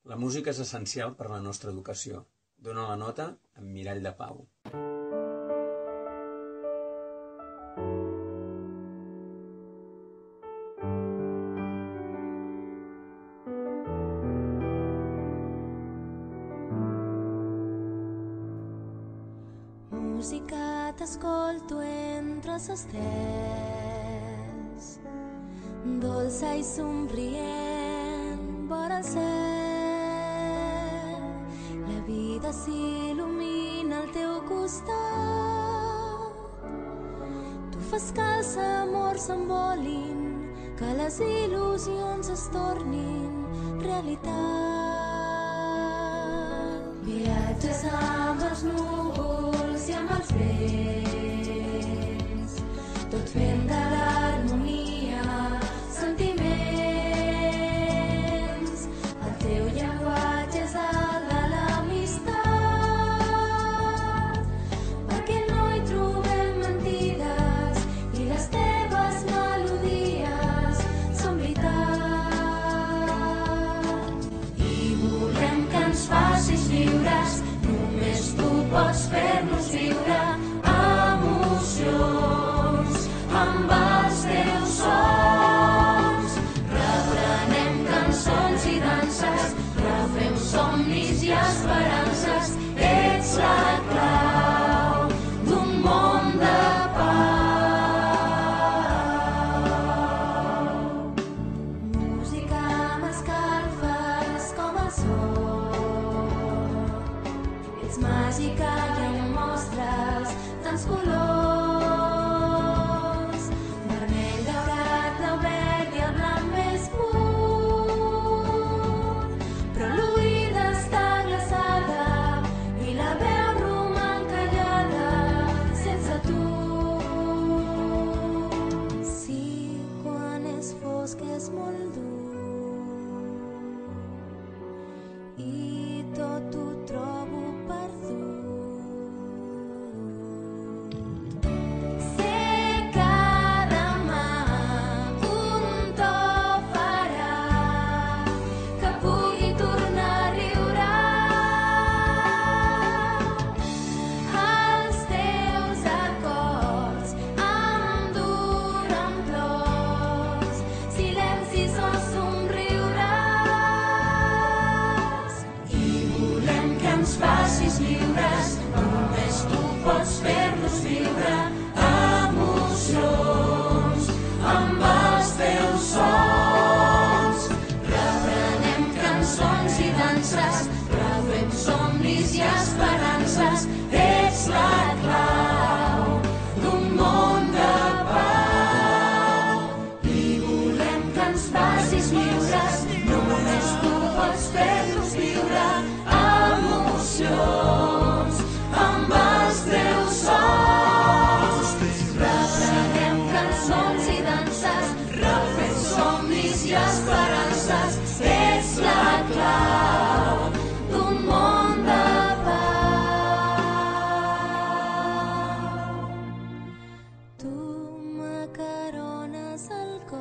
La música és essencial per a la nostra educació. Dóna la nota amb Mirall de Pau. Música t'escolto entre els estels, dolça i somrient vora el cel. La vida s'il·lumina al teu costat, tu fas que els amors s'envolin, que les il·lusions es tornin realitat. Viatges amb els núvols i amb els vents, tot fent de l'harmonia sentiments. El teu llenguatge és el de l'amistat, perquè no hi trobem mentides i les teves melodies són veritat. I volem que ens facis lliures, només tu pots fer-nos viure emocions amb els teus sons. Reprenem cançons i danses, refem somnis i esperances. Ets la clau d'un món de pau. Música m'escalfes com el sol, ets màgica i em mostres tants colors, vermell, daurat, blau, verd i el blanc més pur. Però l'oïda està glaçada i la veu roman callada sense tu. Sí, quan és fosc és molt dur i tot ho trobo perdut. Sé que demà un to farà que pugui tornar a riure. Els teus acords enduren plors, silencis o somriures. I volem que ens facis lliures, només tu pots fer-nos viure emocions amb els teus sons. Reprenem cançons i danses, refem somnis i esperances. Ets la clau d'un món de pau. I volem que ens facis lliures, només tu pots fer-nos viure emocions amb els teus sons. Reprenem cançons i danses, refem somnis i esperances. Ets la clau d'un món de pau. Tu m'acarones el cor.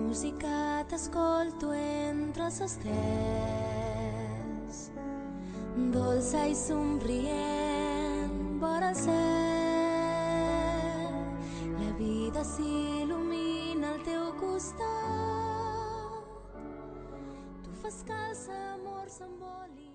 Música t'escolto entre els estels, dolça i somrient vora el cel. La vida s'il·lumina al teu costat, tu fas que els amors s'envolin.